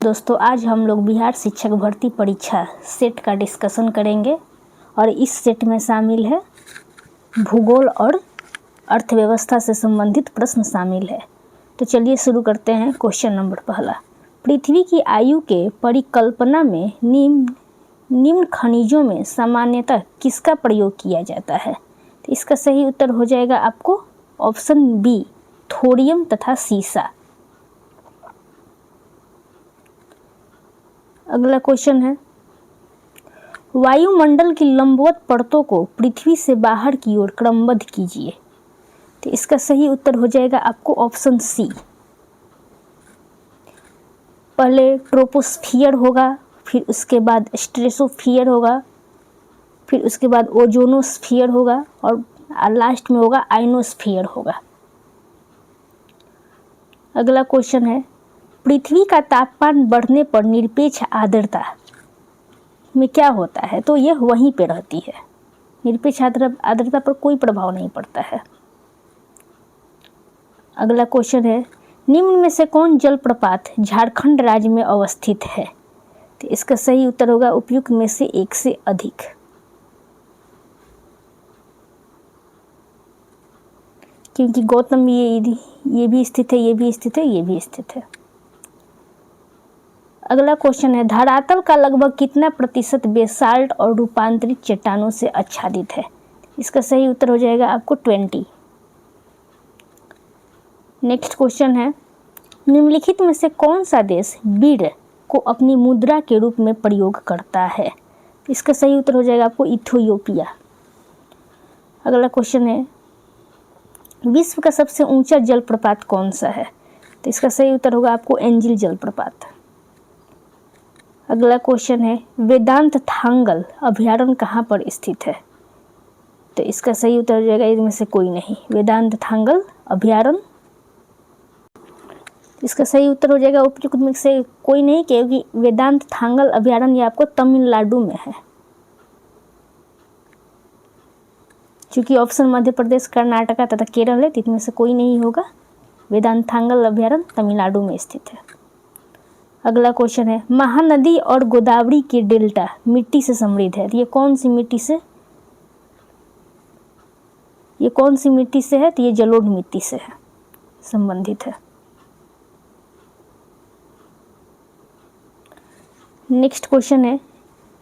दोस्तों, आज हम लोग बिहार शिक्षक भर्ती परीक्षा सेट का डिस्कशन करेंगे और इस सेट में शामिल है भूगोल और अर्थव्यवस्था से संबंधित प्रश्न शामिल है। तो चलिए शुरू करते हैं। क्वेश्चन नंबर पहला, पृथ्वी की आयु के परिकल्पना में निम्न खनिजों में सामान्यतः किसका प्रयोग किया जाता है? तो इसका सही उत्तर हो जाएगा आपको ऑप्शन बी, थोरियम तथा सीसा। अगला क्वेश्चन है, वायुमंडल की लंबवत परतों को पृथ्वी से बाहर की ओर क्रमबद्ध कीजिए। तो इसका सही उत्तर हो जाएगा आपको ऑप्शन सी। पहले ट्रोपोस्फियर होगा, फिर उसके बाद स्ट्रेटोस्फियर होगा, फिर उसके बाद ओजोनोस्फियर होगा और लास्ट में होगा आइनोस्फियर होगा। अगला क्वेश्चन है, पृथ्वी का तापमान बढ़ने पर निरपेक्ष आर्द्रता में क्या होता है? तो यह वहीं पे रहती है, निरपेक्ष आर्द्रता पर कोई प्रभाव नहीं पड़ता है। अगला क्वेश्चन है, निम्न में से कौन जलप्रपात झारखंड राज्य में अवस्थित है? तो इसका सही उत्तर होगा उपयुक्त में से एक से अधिक। क्योंकि गौतम ये भी स्थित है, ये भी स्थित है, ये भी स्थित है। अगला क्वेश्चन है, धरातल का लगभग कितना प्रतिशत बेसाल्ट और रूपांतरित चट्टानों से आच्छादित है? इसका सही उत्तर हो जाएगा आपको 20। नेक्स्ट क्वेश्चन है, निम्नलिखित में से कौन सा देश बीड को अपनी मुद्रा के रूप में प्रयोग करता है? इसका सही उत्तर हो जाएगा आपको इथियोपिया। अगला क्वेश्चन है, विश्व का सबसे ऊंचा जलप्रपात कौन सा है? तो इसका सही उत्तर होगा आपको एंजिल जलप्रपात। अगला क्वेश्चन है, वेदांत थांगल अभयारण्य कहाँ पर स्थित है? तो इसका सही उत्तर हो जाएगा इनमें से कोई नहीं, वेदांत थांगल अभयारण्य। इसका सही उत्तर हो जाएगा उपयुक्त में से कोई नहीं, क्योंकि वेदांत थांगल अभयारण्य आपको तमिलनाडु में है। चूंकि ऑप्शन मध्य प्रदेश, कर्नाटका तथा केरल है, तो इनमें से कोई नहीं होगा। वेदांत थांगल अभयारण्य तमिलनाडु में स्थित है। अगला क्वेश्चन है, महानदी और गोदावरी के डेल्टा मिट्टी से समृद्ध है। ये कौन सी मिट्टी से है? तो ये जलोढ़ मिट्टी से है, संबंधित है। नेक्स्ट क्वेश्चन है,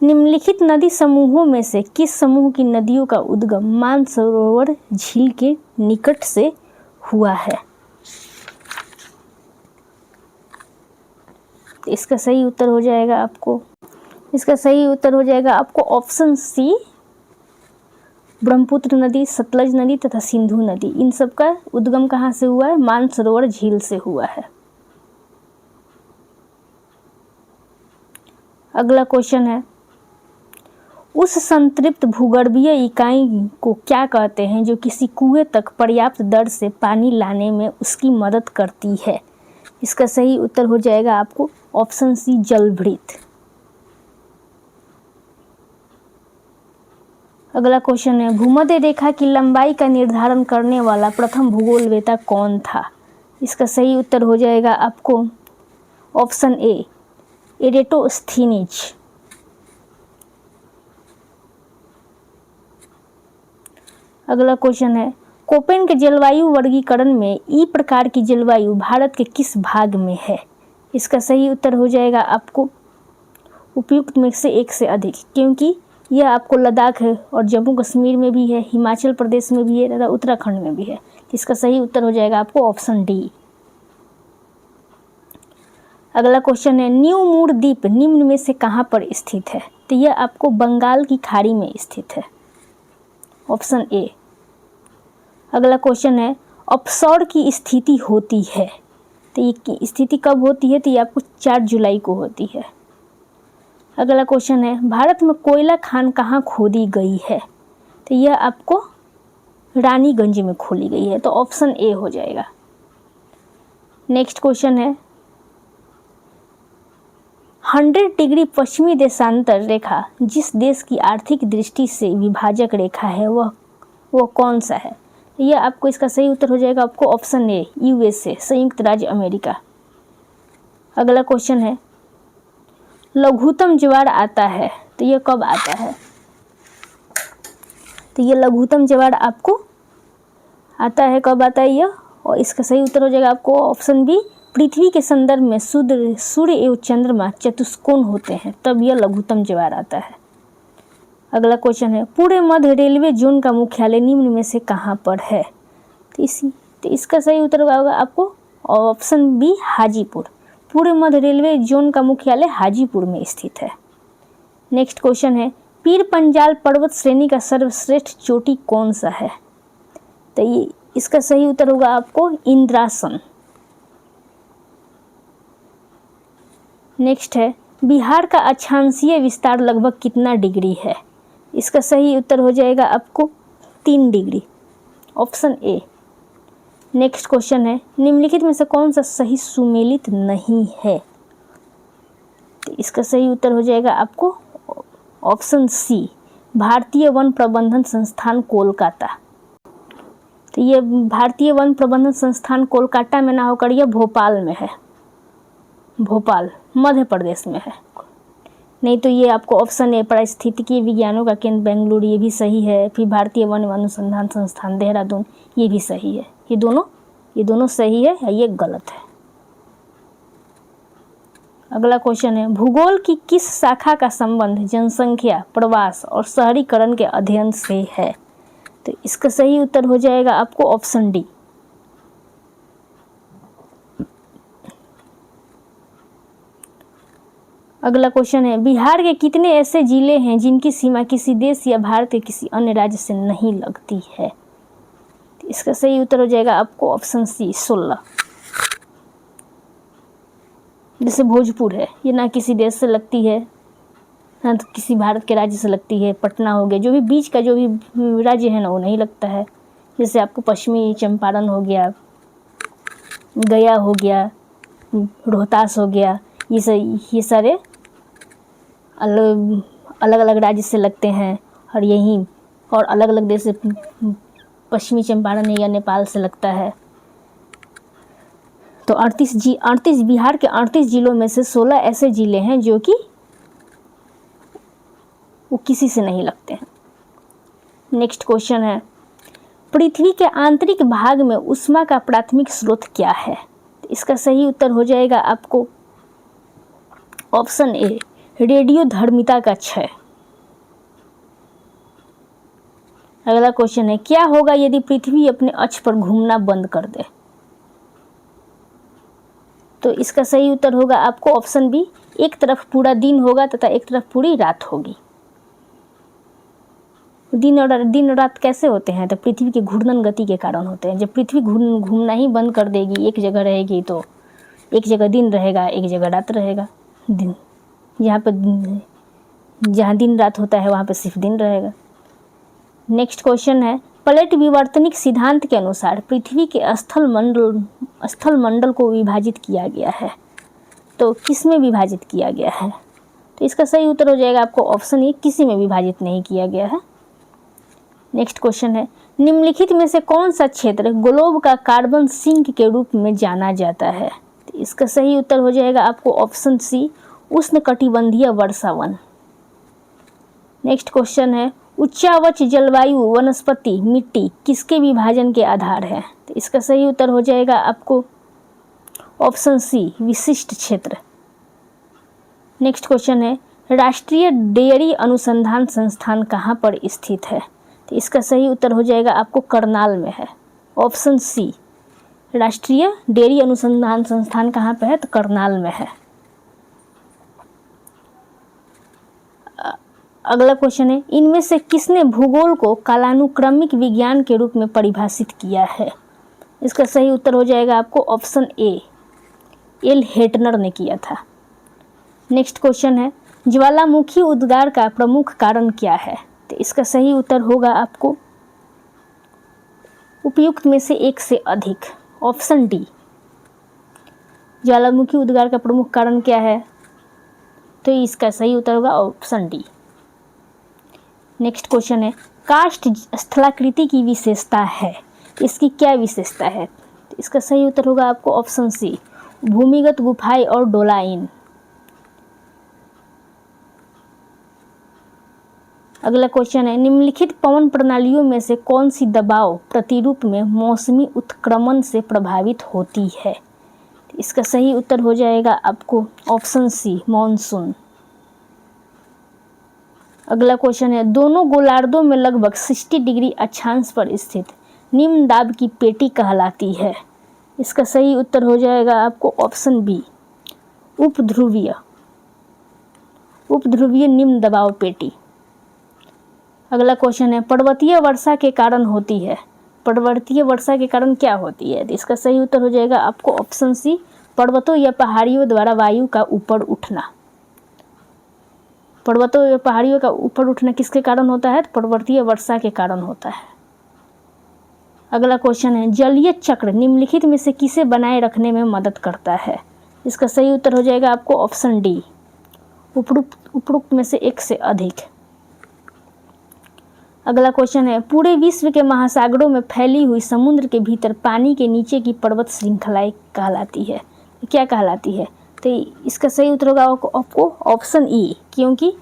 निम्नलिखित नदी समूहों में से किस समूह की नदियों का उद्गम मानसरोवर झील के निकट से हुआ है? इसका सही उत्तर हो जाएगा आपको ऑप्शन सी, ब्रह्मपुत्र नदी, सतलज नदी तथा सिंधु नदी। इन सब का उद्गम कहाँ से हुआ है? मानसरोवर झील से हुआ है। अगला क्वेश्चन है, उस संतृप्त भूगर्भीय इकाई को क्या कहते हैं जो किसी कुएं तक पर्याप्त दर से पानी लाने में उसकी मदद करती है? इसका सही उत्तर हो जाएगा आपको ऑप्शन सी, जलभृत। अगला क्वेश्चन है, भूमध्य रेखा की लंबाई का निर्धारण करने वाला प्रथम भूगोलवेत्ता कौन था? इसका सही उत्तर हो जाएगा आपको ऑप्शन ए, एरेटोस्थीनीज। अगला क्वेश्चन है, कोपेन के जलवायु वर्गीकरण में ई प्रकार की जलवायु भारत के किस भाग में है? इसका सही उत्तर हो जाएगा आपको उपयुक्त में से एक से अधिक, क्योंकि यह आपको लद्दाख है और जम्मू कश्मीर में भी है, हिमाचल प्रदेश में भी है तथा उत्तराखंड में भी है। इसका सही उत्तर हो जाएगा आपको ऑप्शन डी। अगला क्वेश्चन है, न्यू मूर द्वीप निम्न में से कहाँ पर स्थित है? तो यह आपको बंगाल की खाड़ी में स्थित है, ऑप्शन ए। अगला क्वेश्चन है, ऑफशोर की स्थिति होती है, तो ये स्थिति कब होती है? तो ये आपको 4 जुलाई को होती है। अगला क्वेश्चन है, भारत में कोयला खान कहाँ खोदी गई है? तो यह आपको रानीगंज में खोली गई है, तो ऑप्शन ए हो जाएगा। नेक्स्ट क्वेश्चन है, 100 डिग्री पश्चिमी देशांतर रेखा जिस देश की आर्थिक दृष्टि से विभाजक रेखा है वह कौन सा है? यह आपको इसका सही उत्तर हो जाएगा आपको ऑप्शन ए, यूएसए, संयुक्त राज्य अमेरिका। अगला क्वेश्चन है, लघुत्तम ज्वार आता है तो ये कब आता है? तो ये लघुत्तम ज्वार आपको आता है, कब आता है ये? और इसका सही उत्तर हो जाएगा आपको ऑप्शन बी, पृथ्वी के संदर्भ में सूर्य एवं चंद्रमा चतुष्कोण होते हैं तब यह लघुत्तम ज्वार आता है। अगला क्वेश्चन है, पूर्व मध्य रेलवे जोन का मुख्यालय निम्न में से कहाँ पर है? तो इसका सही उत्तर होगा आपको ऑप्शन बी, हाजीपुर। पूर्व मध्य रेलवे जोन का मुख्यालय हाजीपुर में स्थित है। नेक्स्ट क्वेश्चन है, पीर पंजाल पर्वत श्रेणी का सर्वश्रेष्ठ चोटी कौन सा है? तो ये इसका सही उत्तर होगा आपको इंद्रासन। नेक्स्ट है, बिहार का अक्षांशीय विस्तार लगभग कितना डिग्री है? इसका सही उत्तर हो जाएगा आपको 3 degree, option A. Next question है, निम्नलिखित में से कौन सा सही सुमेलित नहीं है? तो इसका सही उत्तर हो जाएगा आपको ऑप्शन सी, भारतीय वन प्रबंधन संस्थान कोलकाता। तो ये भारतीय वन प्रबंधन संस्थान कोलकाता में ना होकर यह भोपाल में है, भोपाल मध्य प्रदेश में है। नहीं तो ये आपको ऑप्शन ए, पारिस्थितिकीय विज्ञानों का केंद्र बेंगलुरु, ये भी सही है। फिर भारतीय वन अनुसंधान संस्थान देहरादून, ये भी सही है। ये दोनों सही है या ये गलत है। अगला क्वेश्चन है, भूगोल की किस शाखा का संबंध जनसंख्या, प्रवास और शहरीकरण के अध्ययन से है? तो इसका सही उत्तर हो जाएगा आपको ऑप्शन डी। अगला क्वेश्चन है, बिहार के कितने ऐसे जिले हैं जिनकी सीमा किसी देश या भारत के किसी अन्य राज्य से नहीं लगती है? तो इसका सही उत्तर हो जाएगा आपको ऑप्शन सी, 16। जैसे भोजपुर है, ये ना किसी देश से लगती है ना तो किसी भारत के राज्य से लगती है। पटना हो गया, जो भी बीच का जो भी राज्य है ना वो नहीं लगता है। जैसे आपको पश्चिमी चंपारण हो गया, गया हो गया, रोहतास हो गया, ये सारे अलग अलग राज्य से लगते हैं। और यहीं और अलग अलग देश से पश्चिमी चंपारण या नेपाल से लगता है। तो 38 बिहार के 38 जिलों में से 16 ऐसे जिले हैं जो कि वो किसी से नहीं लगते हैं। नेक्स्ट क्वेश्चन है, पृथ्वी के आंतरिक भाग में ऊष्मा का प्राथमिक स्रोत क्या है? इसका सही उत्तर हो जाएगा आपको ऑप्शन ए, रेडियोधर्मिता का क्षय। अगला क्वेश्चन है, क्या होगा यदि पृथ्वी अपने अक्ष पर घूमना बंद कर दे? तो इसका सही उत्तर होगा आपको ऑप्शन बी, एक तरफ पूरा दिन होगा तथा एक तरफ पूरी रात होगी। दिन और रात कैसे होते हैं? तो पृथ्वी की घूर्णन गति के कारण होते हैं। जब पृथ्वी घूमना ही बंद कर देगी, एक जगह रहेगी, तो एक जगह दिन रहेगा, एक जगह रात रहेगा। दिन जहाँ दिन रात होता है वहाँ पे सिर्फ दिन रहेगा। नेक्स्ट क्वेश्चन है, प्लेट विवर्तनिक सिद्धांत के अनुसार पृथ्वी के स्थल मंडल को विभाजित किया गया है, तो किस में विभाजित किया गया है? तो इसका सही उत्तर हो जाएगा आपको ऑप्शन ए, किसी में विभाजित नहीं किया गया है। नेक्स्ट क्वेश्चन है, निम्नलिखित में से कौन सा क्षेत्र ग्लोब का कार्बन सिंक के रूप में जाना जाता है? तो इसका सही उत्तर हो जाएगा आपको ऑप्शन सी, उष्णकटिबंधीय वर्षावन। नेक्स्ट क्वेश्चन है, उच्चावच जलवायु वनस्पति मिट्टी किसके विभाजन के आधार है? तो इसका सही उत्तर हो जाएगा आपको ऑप्शन सी, विशिष्ट क्षेत्र। नेक्स्ट क्वेश्चन है, राष्ट्रीय डेयरी अनुसंधान संस्थान कहाँ पर स्थित है? तो इसका सही उत्तर हो जाएगा आपको करनाल में है, ऑप्शन सी। राष्ट्रीय डेयरी अनुसंधान संस्थान कहाँ पे है? तो करनाल में है। अगला क्वेश्चन है, इनमें से किसने भूगोल को कालानुक्रमिक विज्ञान के रूप में परिभाषित किया है? इसका सही उत्तर हो जाएगा आपको ऑप्शन ए, एल हेटनर ने किया था। नेक्स्ट क्वेश्चन है, ज्वालामुखी उद्गार का प्रमुख कारण क्या है? तो इसका सही उत्तर होगा आपको उपयुक्त में से एक से अधिक, ऑप्शन डी। ज्वालामुखी उद्गार का प्रमुख कारण क्या है? तो इसका सही उत्तर होगा ऑप्शन डी। नेक्स्ट क्वेश्चन है, कास्ट स्थलाकृति की विशेषता है, इसकी क्या विशेषता है? तो इसका सही उत्तर होगा आपको ऑप्शन सी, भूमिगत गुफाएं और डोलाइन। अगला क्वेश्चन है, निम्नलिखित पवन प्रणालियों में से कौन सी दबाव प्रतिरूप में मौसमी उत्क्रमण से प्रभावित होती है? इसका सही उत्तर हो जाएगा आपको ऑप्शन सी, मॉनसून। अगला क्वेश्चन है, दोनों गोलार्धों में लगभग 60 डिग्री अक्षांश पर स्थित निम्न दाब की पेटी कहलाती है? इसका सही उत्तर हो जाएगा आपको ऑप्शन बी, उपध्रुवीय निम्न दबाव पेटी। अगला क्वेश्चन है, पर्वतीय वर्षा के कारण होती है? पर्वतीय वर्षा के कारण क्या होती है? तो इसका सही उत्तर हो जाएगा आपको ऑप्शन सी, पर्वतों या पहाड़ियों द्वारा वायु का ऊपर उठना। पर्वतों या पहाड़ियों का ऊपर उठना किसके कारण होता है? तो पर्वतीय वर्षा के कारण होता है। अगला क्वेश्चन है, जलीय चक्र निम्नलिखित में से किसे बनाए रखने में मदद करता है? इसका सही उत्तर हो जाएगा आपको ऑप्शन डी, उपरोक्त में से एक से अधिक। अगला क्वेश्चन है, पूरे विश्व के महासागरों में फैली हुई समुद्र के भीतर पानी के नीचे की पर्वत श्रृंखलाएं कहलाती है? क्या कहलाती है? तो इसका सही उत्तर होगा आपको ऑप्शन ई, क्योंकि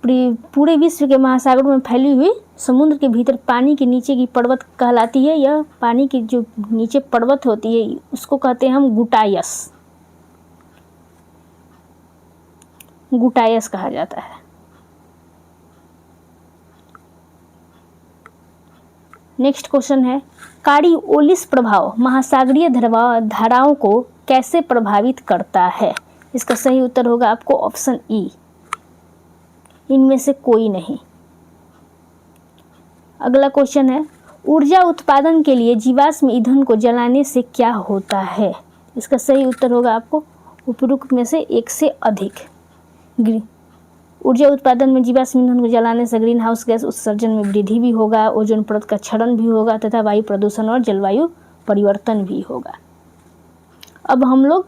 पूरे विश्व के महासागरों में फैली हुई समुद्र के भीतर पानी के नीचे की पर्वत कहलाती है। यह पानी की जो नीचे पर्वत होती है उसको कहते हैं हम गुटायस कहा जाता है। नेक्स्ट क्वेश्चन है, कॉरियोलिस प्रभाव महासागरीय धाराओं को कैसे प्रभावित करता है? इसका सही उत्तर होगा आपको ऑप्शन ई, इनमें से कोई नहीं। अगला क्वेश्चन है, ऊर्जा उत्पादन के लिए जीवाश्म ईंधन को जलाने से क्या होता है? इसका सही उत्तर होगा आपको उपरोक्त में से एक से अधिक। ऊर्जा उत्पादन में जीवाश्म ईंधन को जलाने से ग्रीन हाउस गैस उत्सर्जन में वृद्धि भी होगा, ओजोन परत का क्षरण भी होगा तथा वायु प्रदूषण और जलवायु परिवर्तन भी होगा। अब हम लोग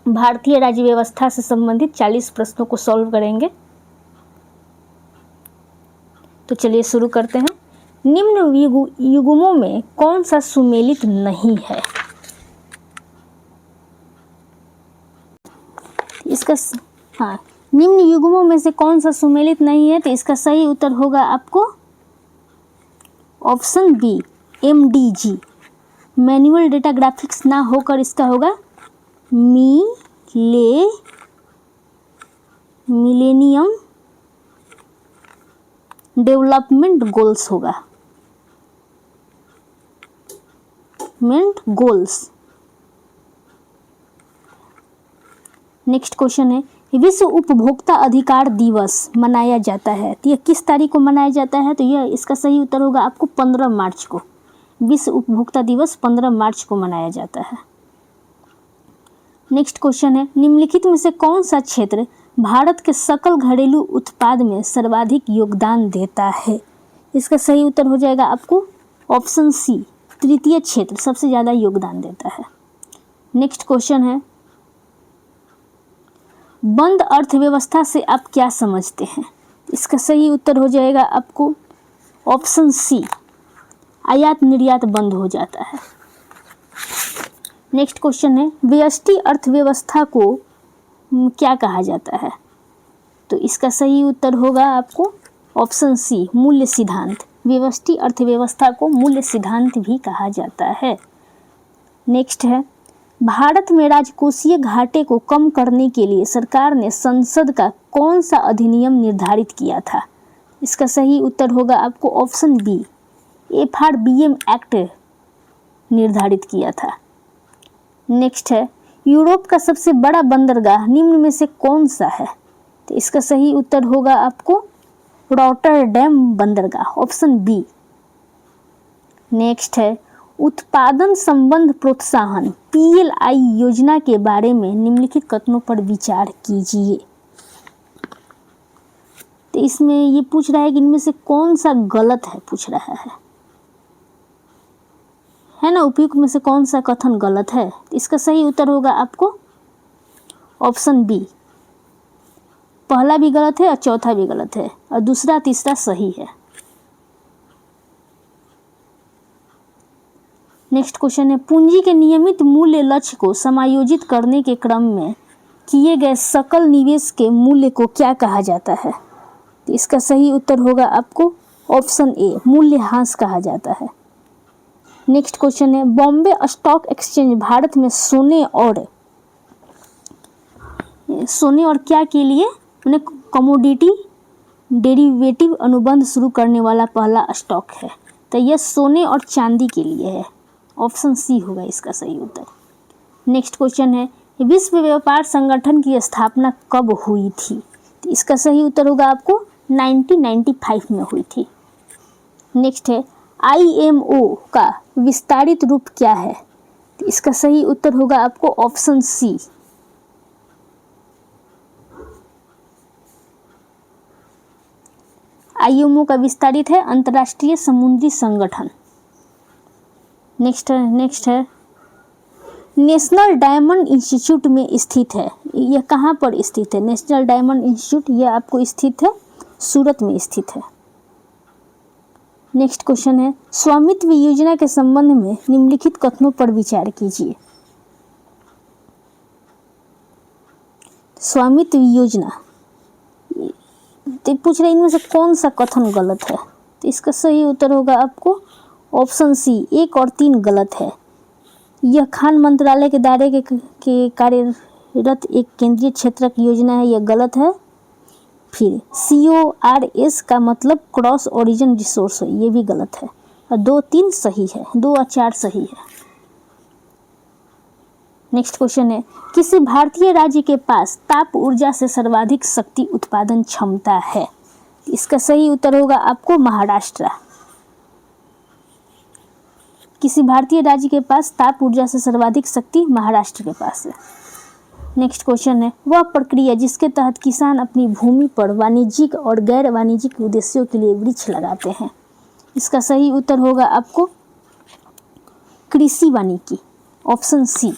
भारतीय राज्य व्यवस्था से संबंधित 40 प्रश्नों को सॉल्व करेंगे। तो चलिए शुरू करते हैं। निम्न युग्मों में कौन सा सुमेलित नहीं है? निम्न युग्मों में से कौन सा सुमेलित नहीं है? तो इसका सही उत्तर होगा आपको option B, MDG। Manual data graphics ना होकर इसका होगा मिलेनियम डेवलपमेंट गोल्स होगा, नेक्स्ट क्वेश्चन है, विश्व उपभोक्ता अधिकार दिवस मनाया जाता है तो यह किस तारीख को मनाया जाता है? तो यह इसका सही उत्तर होगा आपको 15 मार्च को। विश्व उपभोक्ता दिवस 15 मार्च को मनाया जाता है। नेक्स्ट क्वेश्चन है, निम्नलिखित में से कौन सा क्षेत्र भारत के सकल घरेलू उत्पाद में सर्वाधिक योगदान देता है? इसका सही उत्तर हो जाएगा आपको ऑप्शन सी, तृतीय क्षेत्र सबसे ज़्यादा योगदान देता है। नेक्स्ट क्वेश्चन है, बंद अर्थव्यवस्था से आप क्या समझते हैं? इसका सही उत्तर हो जाएगा आपको ऑप्शन सी, आयात निर्यात बंद हो जाता है। नेक्स्ट क्वेश्चन है, व्यष्टि अर्थव्यवस्था को क्या कहा जाता है? तो इसका सही उत्तर होगा आपको ऑप्शन सी, मूल्य सिद्धांत। व्यष्टि अर्थव्यवस्था को मूल्य सिद्धांत भी कहा जाता है। नेक्स्ट है, भारत में राजकोषीय घाटे को कम करने के लिए सरकार ने संसद का कौन सा अधिनियम निर्धारित किया था? इसका सही उत्तर होगा आपको ऑप्शन बी, FRBM एक्ट निर्धारित किया था। नेक्स्ट है, यूरोप का सबसे बड़ा बंदरगाह निम्न में से कौन सा है? तो इसका सही उत्तर होगा आपको रॉटरडैम बंदरगाह, ऑप्शन बी। नेक्स्ट है, उत्पादन संबंध प्रोत्साहन PLI योजना के बारे में निम्नलिखित कथनों पर विचार कीजिए। तो इसमें ये पूछ रहा है कि इनमें से कौन सा गलत है, पूछ रहा है ना, उपयुक्त में से कौन सा कथन गलत है? इसका सही उत्तर होगा आपको ऑप्शन बी, पहला भी गलत है और चौथा भी गलत है और दूसरा तीसरा सही है। नेक्स्ट क्वेश्चन है, पूंजी के नियमित मूल्य लक्ष्य को समायोजित करने के क्रम में किए गए सकल निवेश के मूल्य को क्या कहा जाता है? तो इसका सही उत्तर होगा आपको ऑप्शन ए, मूल्यह्रास कहा जाता है। नेक्स्ट क्वेश्चन है, बॉम्बे स्टॉक एक्सचेंज भारत में सोने और क्या के लिए, उन्हें कमोडिटी डेरिवेटिव अनुबंध शुरू करने वाला पहला स्टॉक है। तो यह सोने और चांदी के लिए है। ऑप्शन सी होगा इसका सही उत्तर। नेक्स्ट क्वेश्चन है, विश्व व्यापार संगठन की स्थापना कब हुई थी? तो इसका सही उत्तर होगा आपको 1995 में हुई थी। नेक्स्ट है, IMO का विस्तारित रूप क्या है? तो इसका सही उत्तर होगा आपको ऑप्शन सी। IMO का विस्तारित है अंतर्राष्ट्रीय समुद्री संगठन। नेक्स्ट है नेशनल डायमंड इंस्टीट्यूट में स्थित है। यह कहाँ पर स्थित है? नेशनल डायमंड इंस्टीट्यूट यह आपको स्थित है सूरत में स्थित है। नेक्स्ट क्वेश्चन है, स्वामित्व योजना के संबंध में निम्नलिखित कथनों पर विचार कीजिए। स्वामित्व योजना तो पूछ रहे इनमें से कौन सा कथन गलत है? तो इसका सही उत्तर होगा आपको ऑप्शन सी, 1 और 3 गलत है। यह खान मंत्रालय के दायरे के कार्यरत एक केंद्रीय क्षेत्र की योजना है, यह गलत है। फिर CORS का मतलब क्रॉस ओरिजिन रिसोर्स है, ये भी गलत है। और 2, 3 सही है, 2 और 4 सही है। नेक्स्ट क्वेश्चन है, किसी भारतीय राज्य के पास ताप ऊर्जा से सर्वाधिक शक्ति उत्पादन क्षमता है? इसका सही उत्तर होगा आपको महाराष्ट्र। किसी भारतीय राज्य के पास ताप ऊर्जा से सर्वाधिक शक्ति महाराष्ट्र के पास है। नेक्स्ट क्वेश्चन है, वह प्रक्रिया जिसके तहत किसान अपनी भूमि पर वाणिज्यिक और गैर वाणिज्यिक उद्देश्यों के लिए वृक्ष लगाते हैं? इसका सही उत्तर होगा आपको कृषि वानिकी, ऑप्शन सी।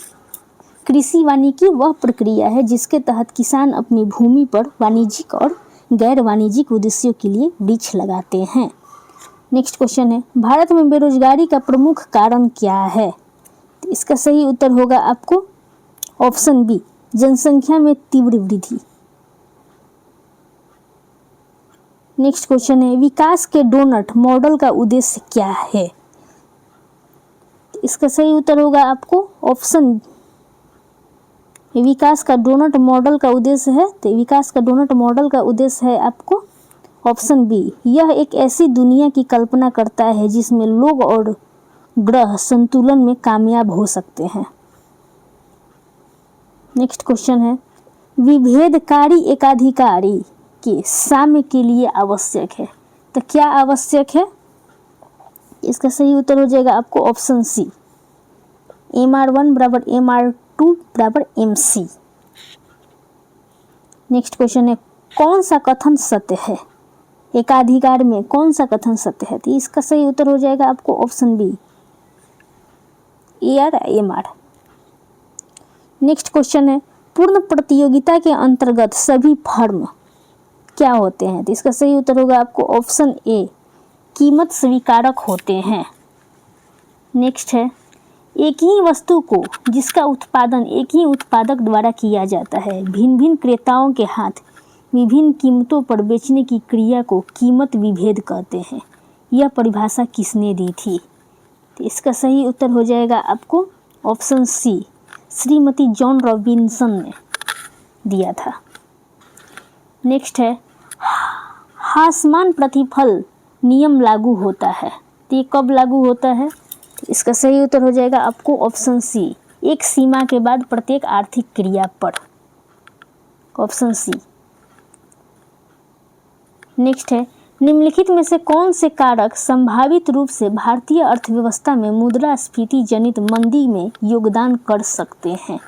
कृषि वानिकी वह प्रक्रिया है जिसके तहत किसान अपनी भूमि पर वाणिज्यिक और गैर वाणिज्यिक उद्देश्यों के लिए वृक्ष लगाते हैं। नेक्स्ट क्वेश्चन है, भारत में बेरोजगारी का प्रमुख कारण क्या है? तो इसका सही उत्तर होगा आपको ऑप्शन बी, जनसंख्या में तीव्र वृद्धि। नेक्स्ट क्वेश्चन है, विकास के डोनट मॉडल का उद्देश्य क्या है? तो इसका सही उत्तर होगा आपको ऑप्शन, विकास का डोनट मॉडल का उद्देश्य है, तो विकास का डोनट मॉडल का उद्देश्य है आपको ऑप्शन बी, यह एक ऐसी दुनिया की कल्पना करता है जिसमें लोग और ग्रह संतुलन में कामयाब हो सकते हैं। नेक्स्ट क्वेश्चन है, विभेदकारी एकाधिकारी के साम्य के लिए आवश्यक है। तो क्या आवश्यक है? इसका सही उत्तर हो जाएगा आपको ऑप्शन सी, MR1 बराबर MR2 बराबर MC। नेक्स्ट क्वेश्चन है, कौन सा कथन सत्य है? एकाधिकार में कौन सा कथन सत्य है? तो इसका सही उत्तर हो जाएगा आपको option B, AR MR। Next question है, पूर्ण प्रतियोगिता के अंतर्गत सभी फर्म क्या होते हैं? तो इसका सही उत्तर होगा आपको ऑप्शन ए, कीमत स्वीकारक होते हैं। नेक्स्ट है, एक ही वस्तु को जिसका उत्पादन एक ही उत्पादक द्वारा किया जाता है भिन्न भिन्न क्रेताओं के हाथ विभिन्न कीमतों पर बेचने की क्रिया को कीमत विभेद कहते हैं। यह परिभाषा किसने दी थी? तो इसका सही उत्तर हो जाएगा आपको ऑप्शन सी, श्रीमती जॉन रॉबिन्सन ने दिया था। नेक्स्ट है, हासमान प्रतिफल नियम लागू होता है, तो ये कब लागू होता है? तो इसका सही उत्तर हो जाएगा आपको ऑप्शन सी, एक सीमा के बाद प्रत्येक आर्थिक क्रिया पर, ऑप्शन सी। नेक्स्ट है, निम्नलिखित में से कौन से कारक संभावित रूप से भारतीय अर्थव्यवस्था में मुद्रास्फीति जनित मंदी में योगदान कर सकते हैं?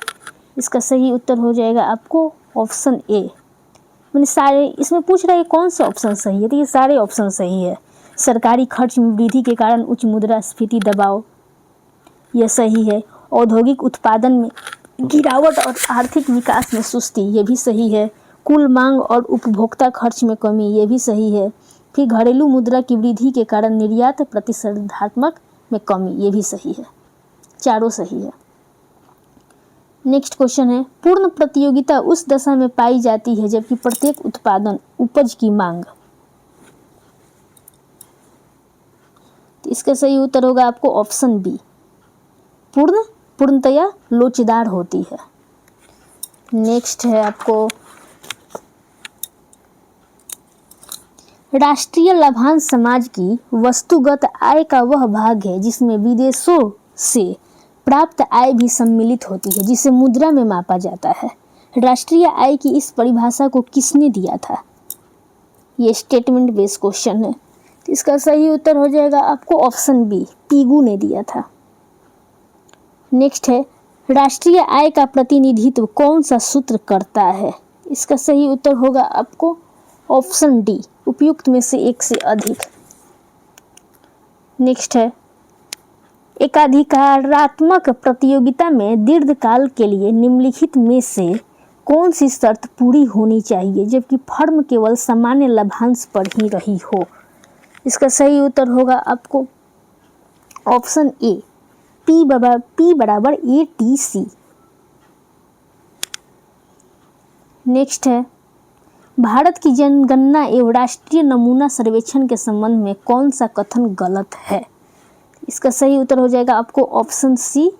इसका सही उत्तर हो जाएगा आपको ऑप्शन ए। मैंने सारे इसमें पूछ रहा है कौन सा ऑप्शन सही है, तो ये सारे ऑप्शन सही है। सरकारी खर्च में वृद्धि के कारण उच्च मुद्रास्फीति दबाव, यह सही है। औद्योगिक उत्पादन में गिरावट और आर्थिक विकास में सुस्ती, ये भी सही है। कुल मांग और उपभोक्ता खर्च में कमी, ये भी सही है। फिर घरेलू मुद्रा की वृद्धि के कारण निर्यात प्रतिस्पर्धात्मक में कमी, ये भी सही है। चारों सही है। नेक्स्ट क्वेश्चन है, पूर्ण प्रतियोगिता उस दशा में पाई जाती है जबकि प्रत्येक उत्पादन उपज की मांग इसका सही उत्तर होगा आपको ऑप्शन बी, पूर्णतया लोचदार होती है। नेक्स्ट है आपको राष्ट्रीय लाभांश समाज की वस्तुगत आय का वह भाग है जिसमें विदेशों से प्राप्त आय भी सम्मिलित होती है, जिसे मुद्रा में मापा जाता है। राष्ट्रीय आय की इस परिभाषा को किसने दिया था? ये स्टेटमेंट बेस्ड क्वेश्चन है, तो इसका सही उत्तर हो जाएगा आपको ऑप्शन बी, पीगू ने दिया था। नेक्स्ट है राष्ट्रीय आय का प्रतिनिधित्व कौन सा सूत्र करता है? इसका सही उत्तर होगा आपको ऑप्शन डी, उपयुक्त में से एक से अधिक। नेक्स्ट है एकाधिकारात्मक प्रतियोगिता में दीर्घकाल के लिए निम्नलिखित में से कौन सी शर्त पूरी होनी चाहिए जबकि फर्म केवल सामान्य लाभांश पर ही रही हो? इसका सही उत्तर होगा आपको ऑप्शन ए, पी बराबर ATC। नेक्स्ट है भारत की जनगणना एवं राष्ट्रीय नमूना सर्वेक्षण के संबंध में कौन सा कथन गलत है? इसका सही उत्तर हो जाएगा आपको ऑप्शन सी,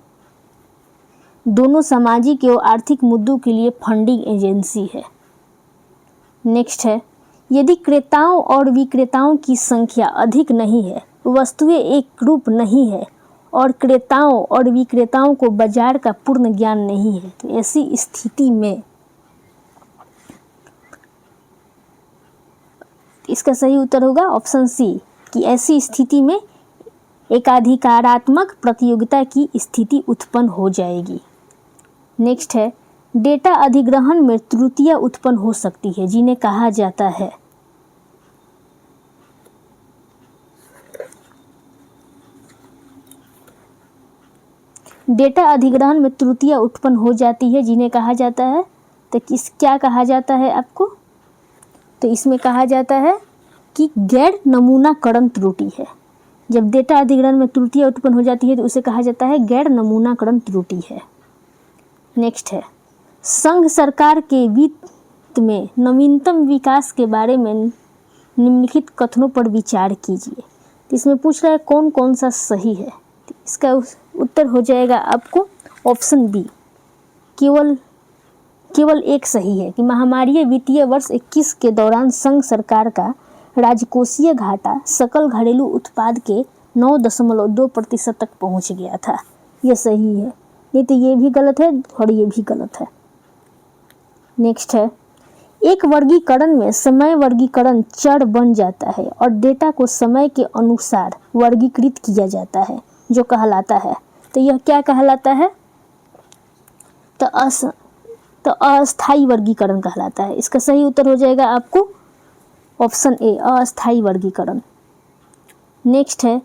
दोनों सामाजिक एवं आर्थिक मुद्दों के लिए फंडिंग एजेंसी है। नेक्स्ट है यदि क्रेताओं और विक्रेताओं की संख्या अधिक नहीं है, वस्तुएं एक रूप नहीं है और क्रेताओं और विक्रेताओं को बाजार का पूर्ण ज्ञान नहीं है, तो ऐसी स्थिति में इसका सही उत्तर होगा ऑप्शन सी, कि ऐसी स्थिति में एकाधिकारात्मक प्रतियोगिता की स्थिति उत्पन्न हो जाएगी। नेक्स्ट है डेटा अधिग्रहण में त्रुटियां उत्पन्न हो सकती है जिन्हें कहा जाता है? डेटा अधिग्रहण में त्रुटियां उत्पन्न हो जाती है जिन्हें कहा जाता है, तो क्या कहा जाता है आपको? तो इसमें कहा जाता है कि गैर नमूनाकरण त्रुटि है। जब डेटा अधिग्रहण में त्रुटियां उत्पन्न हो जाती है तो उसे कहा जाता है गैर नमूनाकरण त्रुटि है। नेक्स्ट है संघ सरकार के वित्त में नवीनतम विकास के बारे में निम्नलिखित कथनों पर विचार कीजिए। तो इसमें पूछ रहा है कौन कौन सा सही है, तो इसका उत्तर हो जाएगा आपको ऑप्शन बी, केवल एक सही है कि महामारी वित्तीय वर्ष 21 के दौरान संघ सरकार का राजकोषीय घाटा सकल घरेलू उत्पाद के 9.2% तक पहुंच गया था। यह सही है, नहीं तो ये भी गलत है और ये भी गलत है। नेक्स्ट है एक वर्गीकरण में समय वर्गीकरण चर बन जाता है और डेटा को समय के अनुसार वर्गीकृत किया जाता है जो कहलाता है, तो यह क्या कहलाता है? तो अस्थायी वर्गीकरण कहलाता है। इसका सही उत्तर हो जाएगा आपको ऑप्शन ए, अस्थायी वर्गीकरण। नेक्स्ट है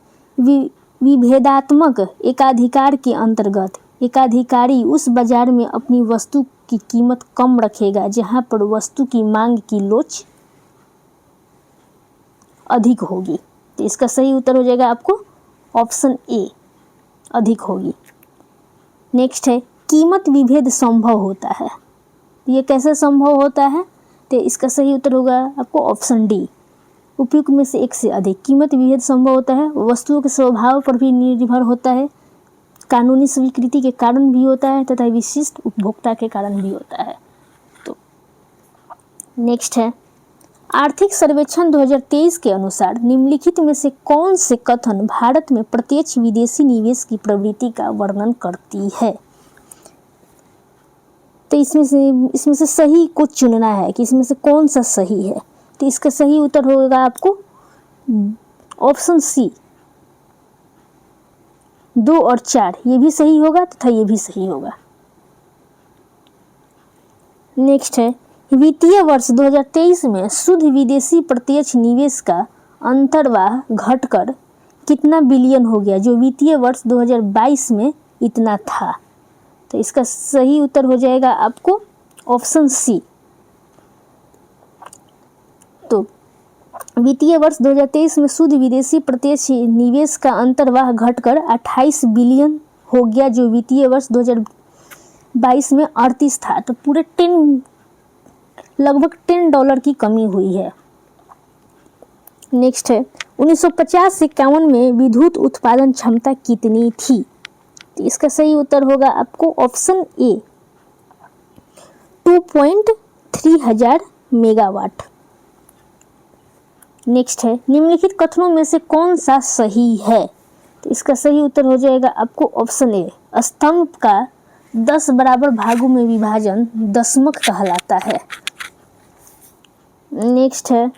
विभेदात्मक एकाधिकार के अंतर्गत एकाधिकारी उस बाजार में अपनी वस्तु की कीमत कम रखेगा जहां पर वस्तु की मांग की लोच अधिक होगी, तो इसका सही उत्तर हो जाएगा आपको ऑप्शन ए, अधिक होगी। नेक्स्ट है कीमत विभेद संभव होता है, ये कैसे संभव होता है? तो इसका सही उत्तर होगा आपको ऑप्शन डी, उपयुक्त में से एक से अधिक। कीमत विभेद संभव होता है, वस्तुओं के स्वभाव पर भी निर्भर होता है, कानूनी स्वीकृति के कारण भी होता है तथा विशिष्ट उपभोक्ता के कारण भी होता है। तो नेक्स्ट है आर्थिक सर्वेक्षण 2023 के अनुसार निम्नलिखित में से कौन से कथन भारत में प्रत्यक्ष विदेशी निवेश की प्रवृत्ति का वर्णन करती है? तो इसमें से सही को चुनना है कि इसमें से कौन सा सही है। तो इसका सही उत्तर होगा आपको ऑप्शन सी, 2 और 4, ये भी सही होगा तथा ये भी सही होगा। नेक्स्ट है वित्तीय वर्ष 2023 में शुद्ध विदेशी प्रत्यक्ष निवेश का अंतर्वाह घटकर कितना बिलियन हो गया जो वित्तीय वर्ष 2022 में इतना था? तो इसका सही उत्तर हो जाएगा आपको ऑप्शन सी। तो वित्तीय वर्ष 2023 में शुद्ध विदेशी प्रत्यक्ष निवेश का अंतर्वाह घटकर 28 बिलियन हो गया जो वित्तीय वर्ष 2022 में 38 था। तो पूरे लगभग $10 की कमी हुई है। नेक्स्ट है 1950 से 51 में विद्युत उत्पादन क्षमता कितनी थी? तो इसका सही उत्तर होगा आपको ऑप्शन ए 2.3 हजार मेगावाट। नेक्स्ट है निम्नलिखित कथनों में से कौन सा सही है? तो इसका सही उत्तर हो जाएगा आपको ऑप्शन ए स्तंभ का 10 बराबर भागों में विभाजन दशमक कहलाता है। नेक्स्ट है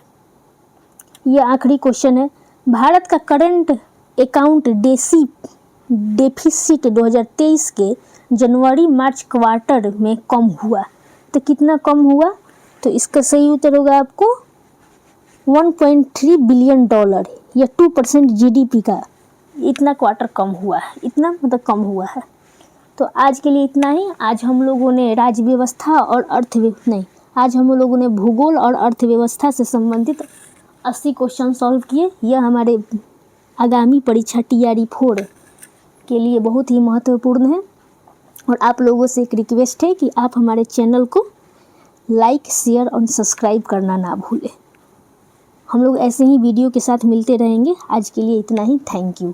यह आखिरी क्वेश्चन है भारत का करंट अकाउंट डेफिसिट 2023 के जनवरी मार्च क्वार्टर में कम हुआ, तो कितना कम हुआ? तो इसका सही उत्तर होगा आपको 1.3 बिलियन डॉलर या 2% जीडीपी का इतना क्वार्टर कम हुआ है, इतना मतलब कम हुआ है। तो आज के लिए इतना ही। आज हम लोगों ने राज्य व्यवस्था और आज हम लोगों ने भूगोल और अर्थव्यवस्था से संबंधित 80 क्वेश्चन सॉल्व किए। यह हमारे आगामी परीक्षा TRE 4 के लिए बहुत ही महत्वपूर्ण है और आप लोगों से एक रिक्वेस्ट है कि आप हमारे चैनल को लाइक, शेयर और सब्सक्राइब करना ना भूलें। हम लोग ऐसे ही वीडियो के साथ मिलते रहेंगे। आज के लिए इतना ही। Thank you.